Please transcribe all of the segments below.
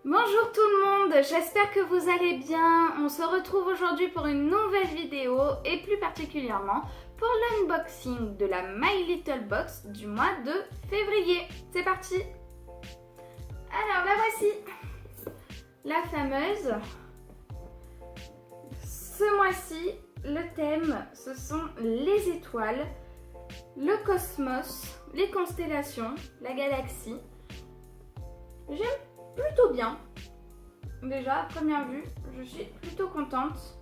Bonjour tout le monde, j'espère que vous allez bien. On se retrouve aujourd'hui pour une nouvelle vidéo et plus particulièrement pour l'unboxing de la My Little Box du mois de février. C'est parti. Alors la voici, la fameuse. Ce mois-ci, le thème, ce sont les étoiles, le cosmos, les constellations, la galaxie. J'aime plutôt bien. Déjà, à première vue, je suis plutôt contente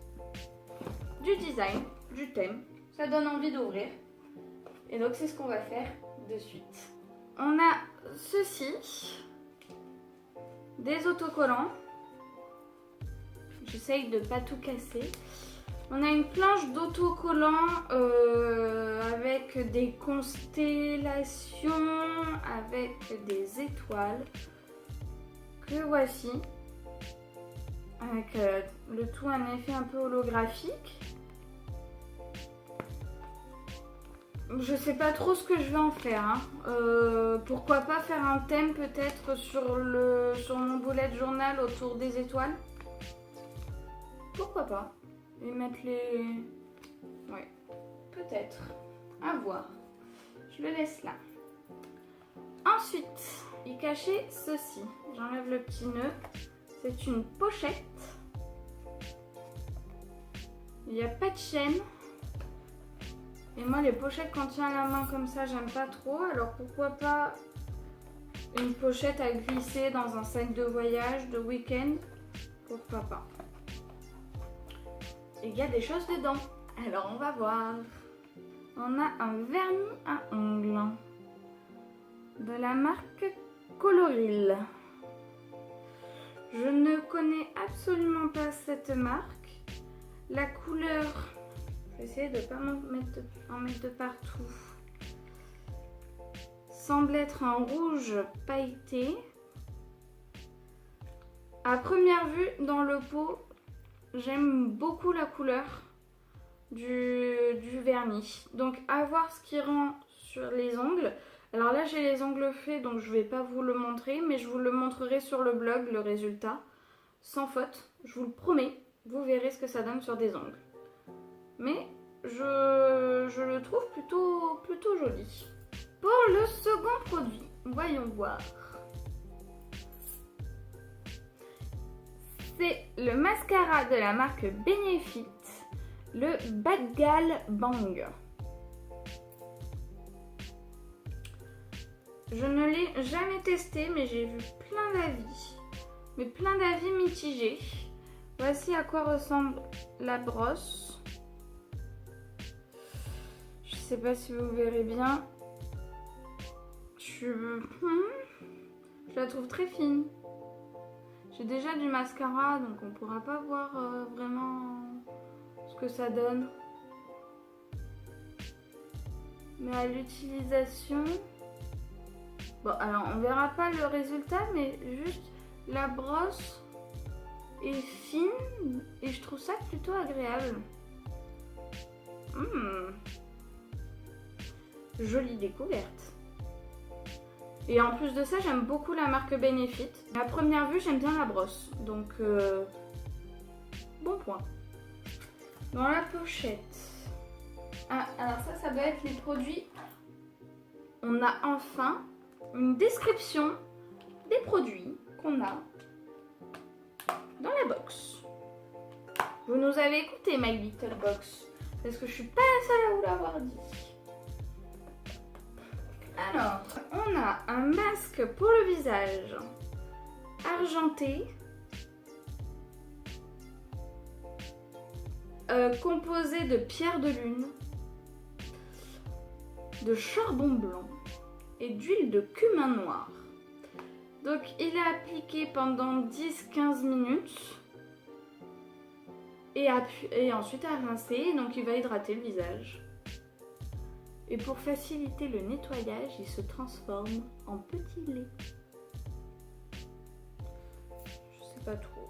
du design, du thème. Ça donne envie d'ouvrir. Et donc, c'est ce qu'on va faire de suite. On a ceci, des autocollants. J'essaye de ne pas tout casser. On a une planche d'autocollants avec des constellations, avec des étoiles. Que voici, avec le tout un effet un peu holographique. Je sais pas trop ce que je vais en faire. Hein. Pourquoi pas faire un thème peut-être sur mon bullet journal autour des étoiles. Pourquoi pas. Et mettre les... Ouais, peut-être. À voir. Je le laisse là. Ensuite, il cachait ceci. J'enlève le petit nœud. C'est une pochette. Il n'y a pas de chaîne. Et moi, les pochettes qu'on tient à la main comme ça, j'aime pas trop. Alors pourquoi pas une pochette à glisser dans un sac de voyage, de week-end. Pourquoi pas. Et il y a des choses dedans. Alors on va voir. On a un vernis à ongles de la marque Coloril. Je ne connais absolument pas cette marque. La couleur, je vais essayer de ne pas en mettre de partout, semble être un rouge pailleté. À première vue, dans le pot, j'aime beaucoup la couleur du vernis. Donc à voir ce qui rend sur les ongles. Alors là, j'ai les ongles faits, donc je ne vais pas vous le montrer, mais je vous le montrerai sur le blog, le résultat, sans faute. Je vous le promets, vous verrez ce que ça donne sur des ongles. Mais je le trouve plutôt joli. Pour le second produit, voyons voir. C'est le mascara de la marque Benefit, le Badgal Bang. Je ne l'ai jamais testé, mais j'ai vu plein d'avis mitigés. Voici à quoi ressemble la brosse. Je sais pas si vous verrez bien. Je la trouve très fine. J'ai déjà du mascara, donc on pourra pas voir vraiment ce que ça donne. Mais à l'utilisation... Bon, alors on verra pas le résultat, mais juste la brosse est fine et je trouve ça plutôt agréable. Jolie découverte. Et en plus de ça, j'aime beaucoup la marque Benefit. À première vue, j'aime bien la brosse, donc bon point. Dans la pochette. Ah, alors ça doit être les produits. On a enfin une description des produits qu'on a dans la box. Vous nous avez écouté, My Little Box, parce que je suis pas la seule à vous l'avoir dit. Alors, on a un masque pour le visage argenté, composé de pierre de lune, de charbon blanc et d'huile de cumin noir. Donc il est appliqué pendant 10-15 minutes et ensuite à rincer, donc il va hydrater le visage. Et pour faciliter le nettoyage, il se transforme en petit lait. Je sais pas trop.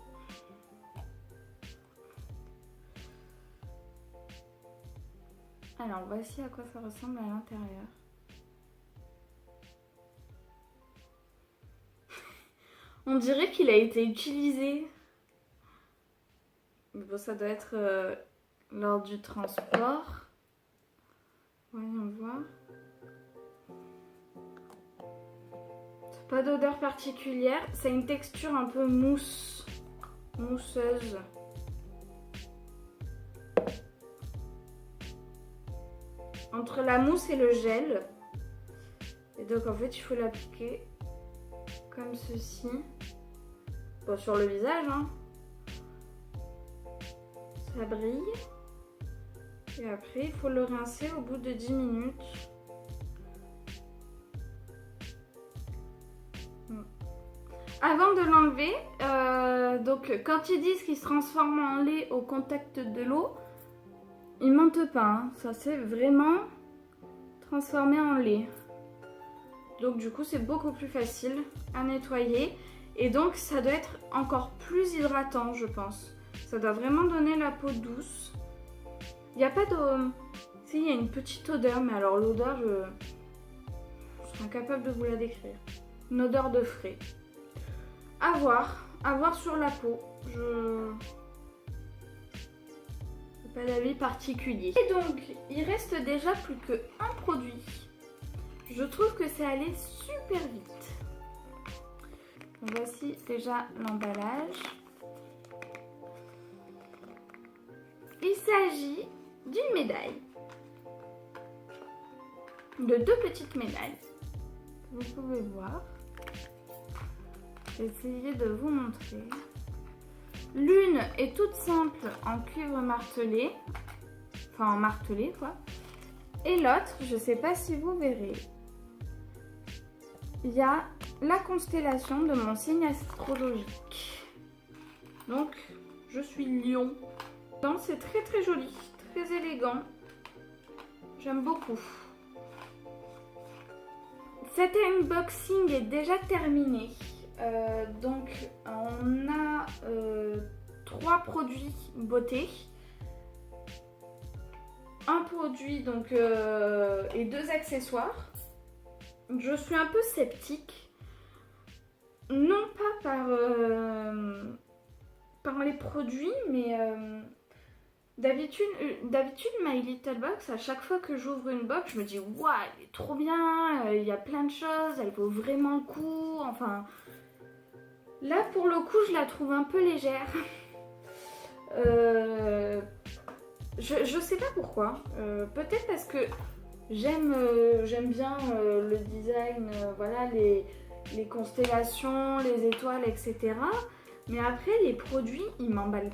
Alors voici à quoi ça ressemble à l'intérieur. On dirait qu'il a été utilisé. Mais bon, ça doit être lors du transport. Voyons voir. Pas d'odeur particulière. C'est une texture un peu mousseuse. Entre la mousse et le gel. Et donc en fait il faut l'appliquer comme ceci. Bon, sur le visage, hein. Ça brille. Et après il faut le rincer au bout de 10 minutes. Avant de l'enlever, donc quand ils disent qu'il se transforme en lait au contact de l'eau, ils mentent pas, hein. Ça s'est vraiment transformé en lait. Donc du coup c'est beaucoup plus facile à nettoyer. Et donc ça doit être encore plus hydratant, je pense. Ça doit vraiment donner la peau douce. Il n'y a pas de... Si, il y a une petite odeur, mais alors l'odeur, je serais incapable de vous la décrire. Une odeur de frais. À voir sur la peau. Je n'ai pas d'avis particulier. Et donc, il reste déjà plus qu'un produit. Je trouve que c'est allé super vite. Voici déjà l'emballage. Il s'agit d'une médaille. De 2 petites médailles. Vous pouvez voir. Je vais essayer de vous montrer. L'une est toute simple en cuivre martelé. Enfin en martelé quoi. Et l'autre, je ne sais pas si vous verrez. Il y a la constellation de mon signe astrologique. Donc, je suis Lion. Donc, c'est très très joli, très élégant. J'aime beaucoup. Cet unboxing est déjà terminé. Donc, on a 3 produits beauté. Un produit donc, et 2 accessoires. Je suis un peu sceptique, non pas par les produits, mais d'habitude My Little Box, à chaque fois que j'ouvre une box, je me dis waouh, elle est trop bien, il y a plein de choses, elle vaut vraiment le coup. Enfin, là pour le coup, je la trouve un peu légère. Je sais pas pourquoi. Peut-être parce que j'aime bien le design, voilà, les constellations, les étoiles, etc. Mais après, les produits, ils m'emballent.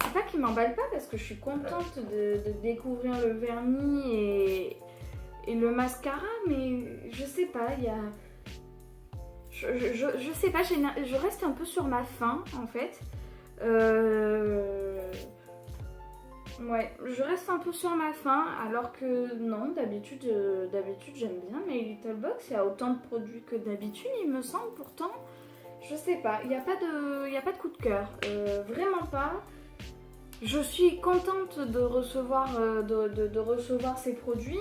C'est pas qu'ils m'emballent pas parce que je suis contente de découvrir le vernis et le mascara, mais je sais pas, il y a... Je sais pas, je reste un peu sur ma faim en fait. Ouais, je reste un peu sur ma faim, alors que non, d'habitude j'aime bien, mais Little Box, il y a autant de produits que d'habitude, il me semble, pourtant, je sais pas, il n'y a pas de coup de cœur, vraiment pas. Je suis contente de recevoir, de recevoir ces produits,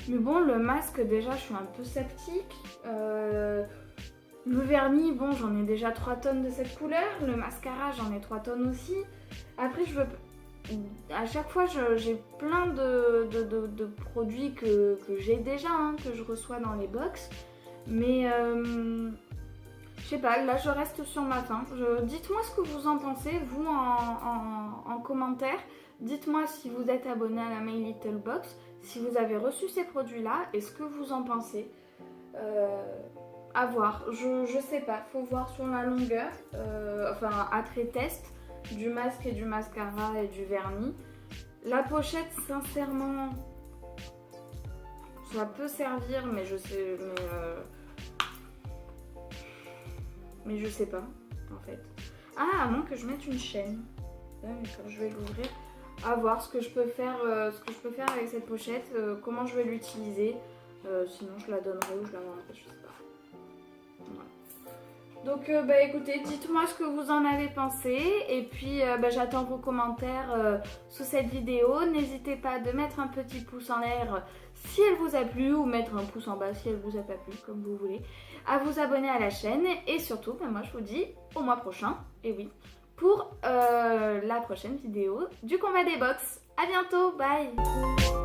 mais bon, le masque, déjà, je suis un peu sceptique. Le vernis, bon, j'en ai déjà 3 tonnes de cette couleur, le mascara, j'en ai 3 tonnes aussi. Après, à chaque fois, j'ai plein de produits que j'ai déjà, hein, que je reçois dans les box. Mais je sais pas, là je reste sur ma faim. Dites-moi ce que vous en pensez, vous en commentaire. Dites-moi si vous êtes abonné à la My Little Box, si vous avez reçu ces produits-là et ce que vous en pensez. À voir, je sais pas, faut voir sur la longueur, enfin après test. Du masque et du mascara et du vernis. La pochette, sincèrement, ça peut servir, mais je sais, mais je sais pas en fait. Ah, à moins que je mette une chaîne. Ouais, mais quand je vais l'ouvrir, à voir ce que je peux faire, avec cette pochette, comment je vais l'utiliser. Sinon, je la donnerai ou je la vendrai, je sais pas. Voilà. Donc écoutez, dites-moi ce que vous en avez pensé et puis j'attends vos commentaires sous cette vidéo. N'hésitez pas de mettre un petit pouce en l'air si elle vous a plu ou mettre un pouce en bas si elle vous a pas plu, comme vous voulez. À vous abonner à la chaîne et surtout, moi je vous dis au mois prochain, et oui, pour la prochaine vidéo du combat des box. À bientôt, bye!